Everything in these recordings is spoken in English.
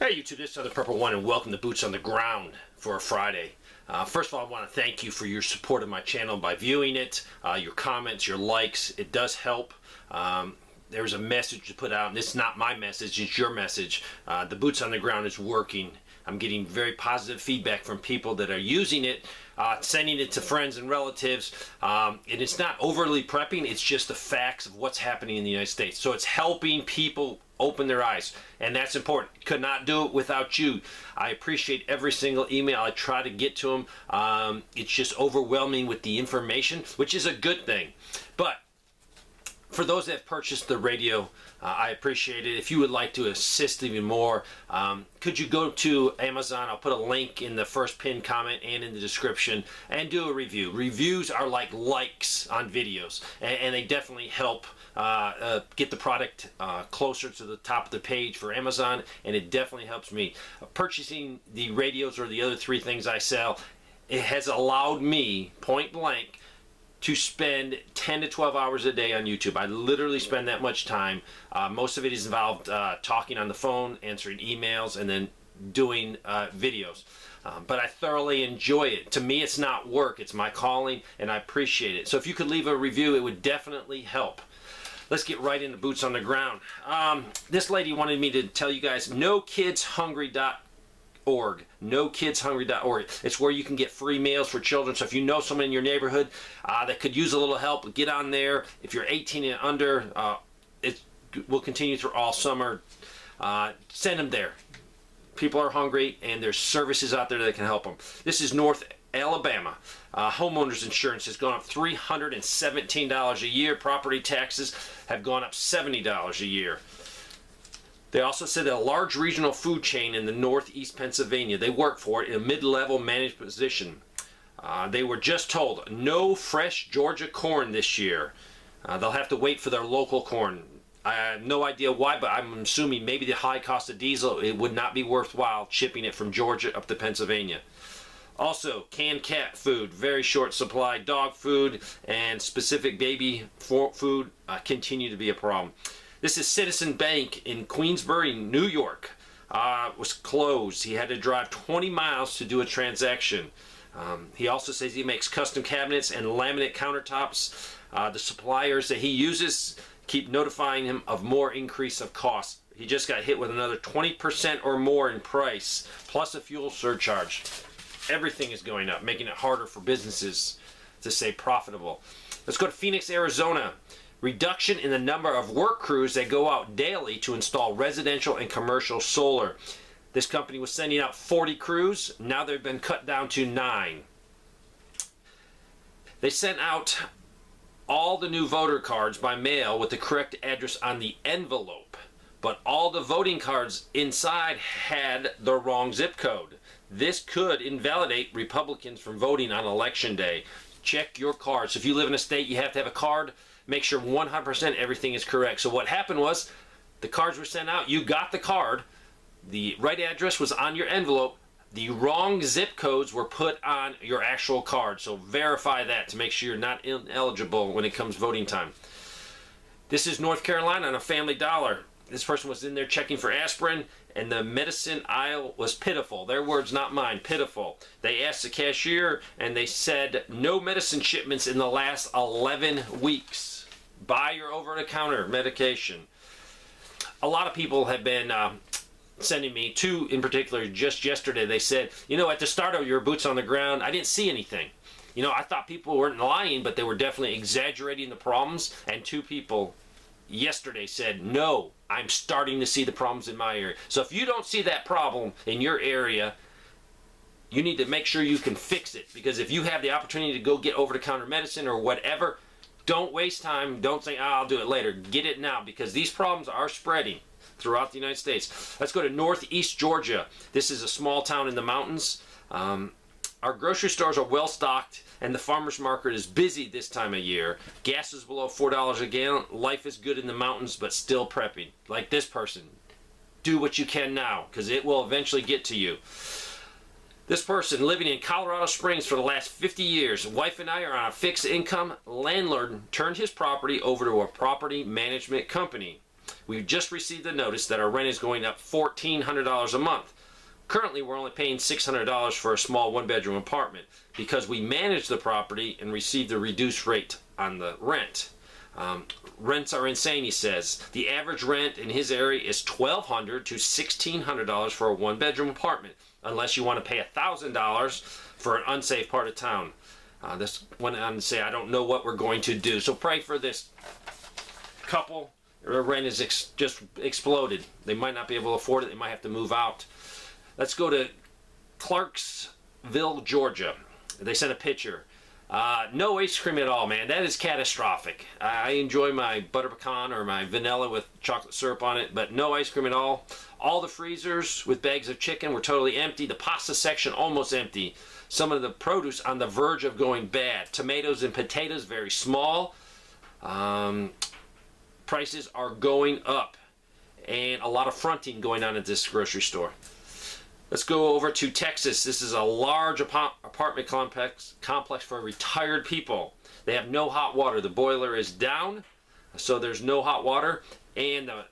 Hey YouTube, this is the Purple One and welcome to Boots on the Ground for a Friday. First of all, I want to thank you for your support of my channel by viewing it, your comments, your likes. It does help. There's a message to put out, and it's not my message, it's your message. The Boots on the Ground is working. I'm getting very positive feedback from people that are using it, sending it to friends and relatives, and it's not overly prepping, it's just the facts of what's happening in the United States. So it's helping people open their eyes, and that's important. Could not do it without you. I appreciate every single email. I try to get to them. It's just overwhelming with the information, which is a good thing. But for those that have purchased the radio, I appreciate it. If you would like to assist even more, could you go to Amazon? I'll put a link in the first pinned comment and in the description, and do a review. Reviews are like likes on videos, and they definitely help get the product closer to the top of the page for Amazon, and it definitely helps me. Purchasing the radios or the other three things I sell, it has allowed me, point blank, to spend 10 to 12 hours a day on YouTube. I literally spend that much time. Most of it is involved talking on the phone, answering emails, and then doing videos. But I thoroughly enjoy it. To me, it's not work, it's my calling, and I appreciate it. So if you could leave a review, it would definitely help. Let's get right into Boots on the Ground. This lady wanted me to tell you guys, NoKidsHungry.org. NoKidsHungry.org. It's where you can get free meals for children. So if you know someone in your neighborhood that could use a little help, get on there. If you're 18 and under, it will continue through all summer. Send them there. People are hungry, and there's services out there that can help them. This is North Alabama. Homeowners insurance has gone up $317 a year. Property taxes have gone up $70 a year. They also said that a large regional food chain in the northeast Pennsylvania, they work for it in a mid-level managed position. They were just told no fresh Georgia corn this year. They'll have to wait for their local corn. I have no idea why, but I'm assuming maybe the high cost of diesel, it would not be worthwhile shipping it from Georgia up to Pennsylvania. Also, canned cat food, very short supply. Dog food and specific baby food continue to be a problem. This is Citizen Bank in Queensbury, New York. Was closed. He had to drive 20 miles to do a transaction. He also says he makes custom cabinets and laminate countertops. The suppliers that he uses keep notifying him of more increase of cost. He just got hit with another 20% or more in price, plus a fuel surcharge. Everything is going up, making it harder for businesses to stay profitable. Let's go to Phoenix, Arizona. Reduction in the number of work crews that go out daily to install residential and commercial solar. This company was sending out 40 crews. Now they've been cut down to 9. They sent out all the new voter cards by mail with the correct address on the envelope, but all the voting cards inside had the wrong zip code. This could invalidate Republicans from voting on Election Day. Check your cards. If you live in a state, you have to have a card. Make sure 100% everything is correct. So what happened was, the cards were sent out. You got the card. The right address was on your envelope. The wrong zip codes were put on your actual card. So verify that to make sure you're not ineligible when it comes voting time. This is North Carolina on a Family Dollar. This person was in there checking for aspirin, and the medicine aisle was pitiful. Their words, not mine, pitiful. They asked the cashier, and they said, no medicine shipments in the last 11 weeks. Buy your over-the-counter medication. A lot of people have been sending me, two in particular, just yesterday. They said, you know, at the start of your Boots on the Ground, I didn't see anything. You know, I thought people weren't lying, but they were definitely exaggerating the problems. And two people yesterday said, no, I'm starting to see the problems in my area. So if you don't see that problem in your area, you need to make sure you can fix it. Because if you have the opportunity to go get over-the-counter medicine or whatever, don't waste time. Don't say, oh, I'll do it later. Get it now, because these problems are spreading throughout the United States. Let's go to northeast Georgia. This is a small town in the mountains. Our grocery stores are well stocked, and the farmer's market is busy this time of year. Gas is below $4 a gallon. Life is good in the mountains, but still prepping. Like this person. Do what you can now, because it will eventually get to you. This person living in Colorado Springs for the last 50 years. Wife and I are on a fixed income. Landlord turned his property over to a property management company. We just received the notice that our rent is going up $1,400 a month. Currently, we're only paying $600 for a small one-bedroom apartment because we manage the property and receive the reduced rate on the rent. Rents are insane, he says. The average rent in his area is $1,200 to $1,600 for a one-bedroom apartment, unless you want to pay $1,000 for an unsafe part of town. This went on to say, I don't know what we're going to do. So pray for this couple. Their rent is just exploded. They might not be able to afford it. They might have to move out. Let's go to Clarksville, Georgia. They sent a picture. No ice cream at all, man. That is catastrophic. I enjoy my butter pecan or my vanilla with chocolate syrup on it, but no ice cream at all. All the freezers with bags of chicken were totally empty. The pasta section almost empty. Some of the produce on the verge of going bad. Tomatoes and potatoes very small. Prices are going up, and a lot of fronting going on at this grocery store. Let's go over to Texas. This is a large apartment complex for retired people. They have no hot water. The boiler is down, so there's no hot water, and the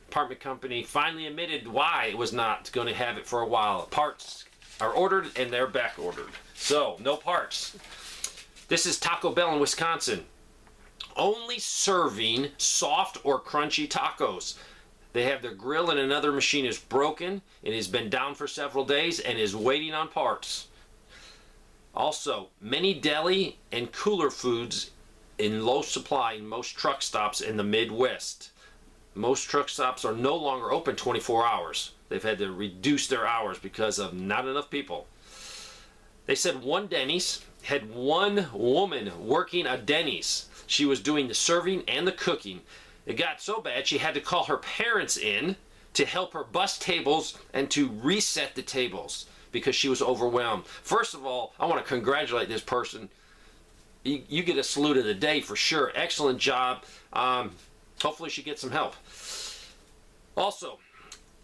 apartment company finally admitted why it was not going to have it for a while. Parts are ordered, and they're back ordered. So, no parts. This is Taco Bell in Wisconsin. Only serving soft or crunchy tacos. They have their grill and another machine is broken. It has been down for several days and is waiting on parts. Also, many deli and cooler foods in low supply in most truck stops in the Midwest. Most truck stops are no longer open 24 hours. They've had to reduce their hours because of not enough people. They said one Denny's had one woman working a Denny's. She was doing the serving and the cooking. It got so bad she had to call her parents in to help her bust tables and to reset the tables because she was overwhelmed. First of all, I want to congratulate this person. You get a salute of the day for sure. Excellent job. Hopefully she gets some help. Also,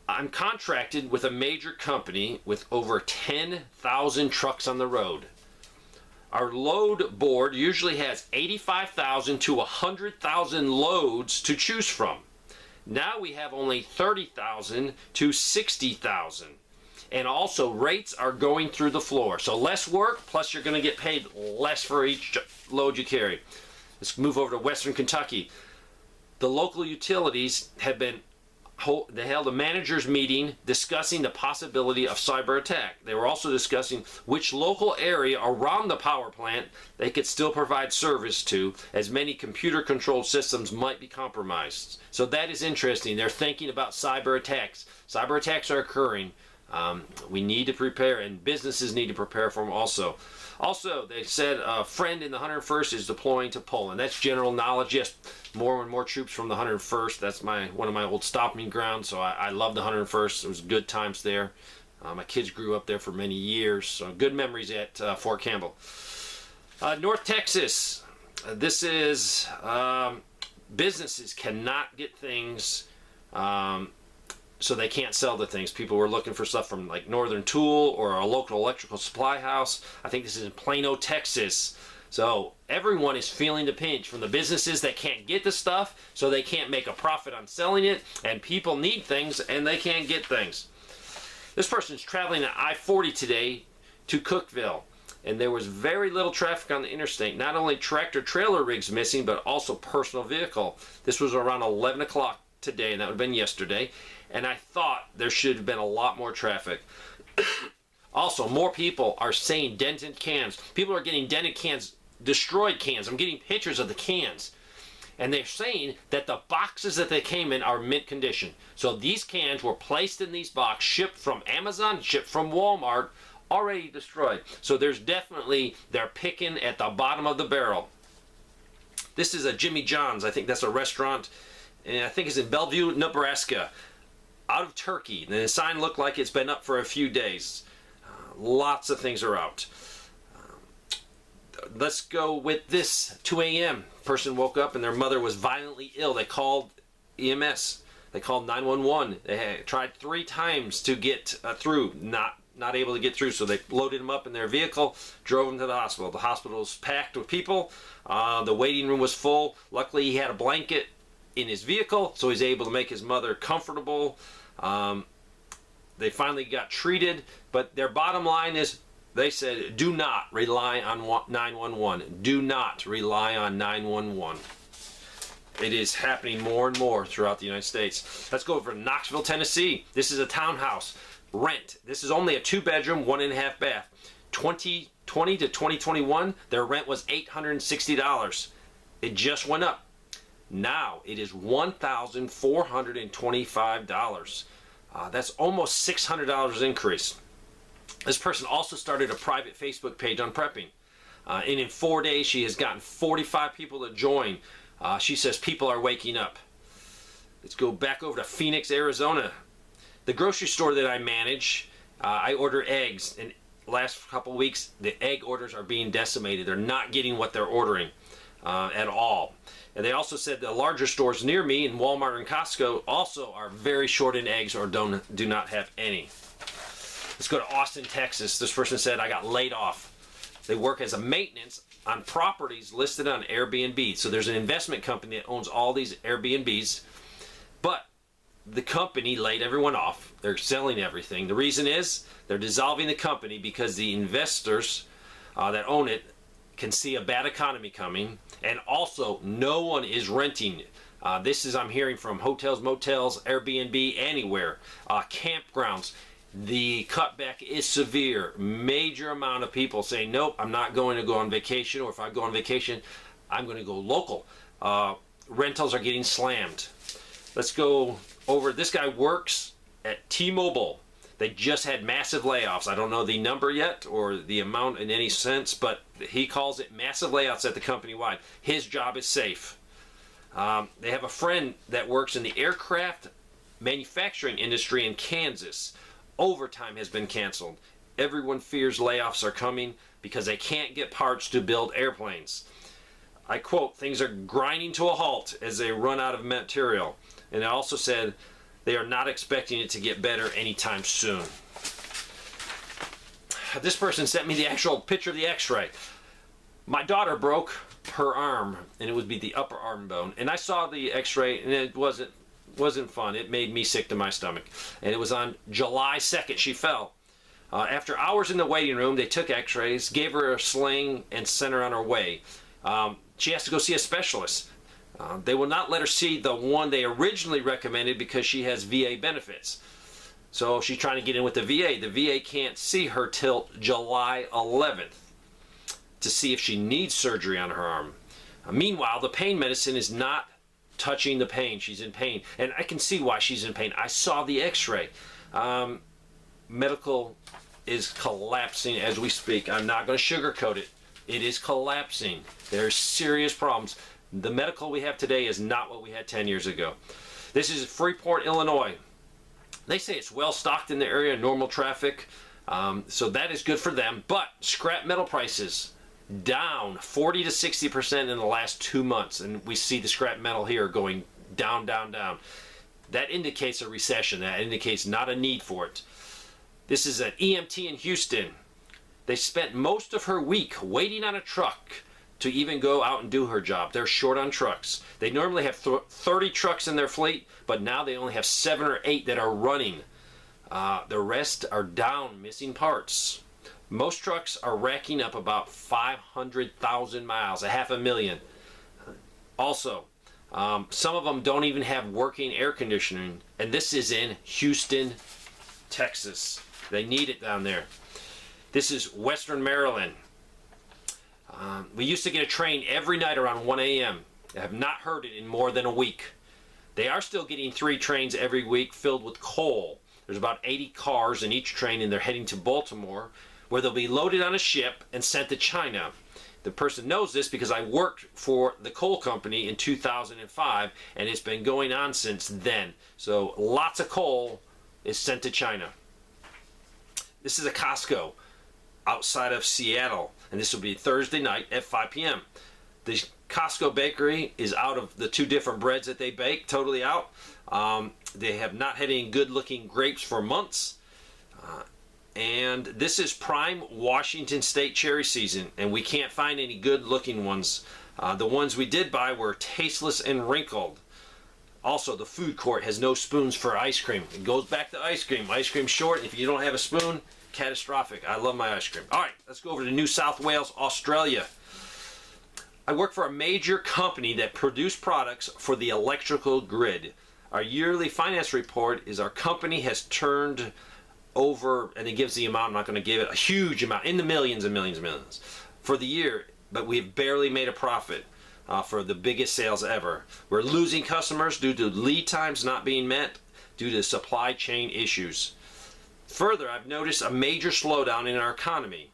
I'm contracted with a major company with over 10,000 trucks on the road. Our load board usually has 85,000 to 100,000 loads to choose from. Now we have only 30,000 to 60,000. And also rates are going through the floor. So less work, plus you're going to get paid less for each load you carry. Let's move over to Western Kentucky. The local utilities have been they held a managers meeting discussing the possibility of cyber attack. They were also discussing which local area around the power plant they could still provide service to, as many computer controlled systems might be compromised. So that is interesting. They're thinking about cyber attacks. Cyber attacks are occurring. We need to prepare, and businesses need to prepare for them also. Also, they said a friend in the 101st is deploying to Poland. That's general knowledge. Yes, more and more troops from the 101st. That's one of my old stomping grounds, so I love the 101st. It was good times there. My kids grew up there for many years, so good memories at Fort Campbell. North Texas. This is businesses cannot get things, so they can't sell the things. People were looking for stuff from like Northern Tool or a local electrical supply house. I think this is in Plano, Texas. So everyone is feeling the pinch from the businesses that can't get the stuff, so they can't make a profit on selling it, and people need things and they can't get things. This person's traveling at I-40 today to Cookeville, and there was very little traffic on the interstate. Not only tractor trailer rigs missing, but also personal vehicle. This was around 11 o'clock today, and that would have been yesterday. And I thought there should have been a lot more traffic. Also, more people are saying dented cans. People are getting dented cans, destroyed cans. I'm getting pictures of the cans. And they're saying that the boxes that they came in are mint condition. So these cans were placed in these boxes, shipped from Amazon, shipped from Walmart, already destroyed. So there's definitely, they're picking at the bottom of the barrel. This is a Jimmy John's. I think that's a restaurant. And I think it's in Bellevue, Nebraska. Out of Turkey. And the sign looked like it's been up for a few days. Lots of things are out. Let's go with this. 2 a.m. Person woke up and their mother was violently ill. They called EMS. They called 911. They had tried 3 times to get through. Not able to get through. So they loaded him up in their vehicle, drove him to the hospital. The hospital was packed with people. The waiting room was full. Luckily he had a blanket in his vehicle, so he's able to make his mother comfortable. They finally got treated, but their bottom line is they said, do not rely on 911. Do not rely on 911. It is happening more and more throughout the United States. Let's go over to Knoxville, Tennessee. This is a townhouse. Rent. This is only a 2-bedroom, 1.5 bath. 2020 to 2021, their rent was $860. It just went up. Now it is $1,425. That's almost $600 increase. This person also started a private Facebook page on prepping. And in 4 days, she has gotten 45 people to join. She says people are waking up. Let's go back over to Phoenix, Arizona. The grocery store that I manage, I order eggs. And last couple weeks, the egg orders are being decimated. They're not getting what they're ordering at all. And they also said the larger stores near me in Walmart and Costco also are very short in eggs or do not have any. Let's go to Austin, Texas. This person said, I got laid off. They work as a maintenance on properties listed on Airbnb. So there's an investment company that owns all these Airbnbs, but the company laid everyone off. They're selling everything. The reason is they're dissolving the company because the investors that own it can see a bad economy coming, and also no one is renting. This is, I'm hearing from hotels, motels, Airbnb, anywhere, campgrounds. The cutback is severe. Major amount of people saying, nope, I'm not going to go on vacation, or if I go on vacation, I'm going to go local. Rentals are getting slammed. Let's go over, this guy works at T-Mobile. They just had massive layoffs. I don't know the number yet or the amount in any sense, but he calls it massive layoffs at the company-wide. His job is safe. They have a friend that works in the aircraft manufacturing industry in Kansas. Overtime has been canceled. Everyone fears layoffs are coming because they can't get parts to build airplanes. I quote, things are grinding to a halt as they run out of material. And it also said they are not expecting it to get better anytime soon. This person sent me the actual picture of the x-ray. My daughter broke her arm, and it would be the upper arm bone. And I saw the x-ray, and it wasn't fun. It made me sick to my stomach. And it was on July 2nd she fell. After hours in the waiting room, they took x-rays, gave her a sling, and sent her on her way. She has to go see a specialist. They will not let her see the one they originally recommended because she has VA benefits. So she's trying to get in with the VA. The VA can't see her till July 11th to see if she needs surgery on her arm. Meanwhile, the pain medicine is not touching the pain. She's in pain. And I can see why she's in pain. I saw the x-ray. Medical is collapsing as we speak. I'm not going to sugarcoat it. It is collapsing. There's serious problems. The medical we have today is not what we had 10 years ago. This is Freeport, Illinois. They say it's well stocked in the area, normal traffic. So that is good for them. But scrap metal prices down 40 to 60% in the last 2 months. And we see the scrap metal here going down, down, down. That indicates a recession. That indicates not a need for it. This is an EMT in Houston. They spent most of her week waiting on a truck to even go out and do her job. They're short on trucks. They normally have 30 trucks in their fleet, but now they only have 7 or 8 that are running. The rest are down, missing parts. Most trucks are racking up about 500,000 miles, 500,000. Also, some of them don't even have working air conditioning, and this is in Houston, Texas. They need it down there. This is Western Maryland. We used to get a train every night around 1 a.m. I have not heard it in more than a week. They are still getting 3 trains every week filled with coal. There's about 80 cars in each train, and they're heading to Baltimore, where they'll be loaded on a ship and sent to China. The person knows this because I worked for the coal company in 2005, and it's been going on since then. So lots of coal is sent to China. This is a Costco outside of Seattle, and this will be Thursday night at 5 p.m. The Costco bakery is out of the 2 different breads that they bake, totally out. They have not had any good-looking grapes for months. And this is prime Washington State cherry season, and we can't find any good-looking ones. The ones we did buy were tasteless and wrinkled. Also, the food court has no spoons for ice cream. It goes back to ice cream. Ice cream short. If you don't have a spoon, catastrophic. I love my ice cream. All right, let's go over to New South Wales, Australia. I work for a major company that produces products for the electrical grid. Our yearly finance report is our company has turned over, and it gives the amount, I'm not going to give it, a huge amount, in the millions and millions and millions for the year, but we've barely made a profit. For the biggest sales ever. We're losing customers due to lead times not being met due to supply chain issues. Further, I've noticed a major slowdown in our economy.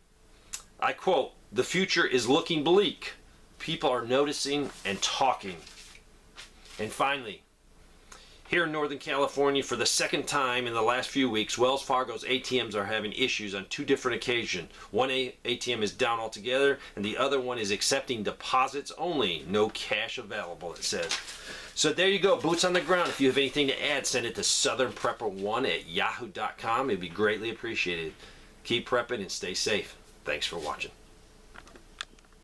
I quote, "The future is looking bleak. People are noticing and talking." And finally, here in Northern California, for the second time in the last few weeks, Wells Fargo's ATMs are having issues on 2 different occasions. One ATM is down altogether, and the other one is accepting deposits only. No cash available, it says. So there you go, boots on the ground. If you have anything to add, send it to southernprepper1@yahoo.com. It'd be greatly appreciated. Keep prepping and stay safe. Thanks for watching.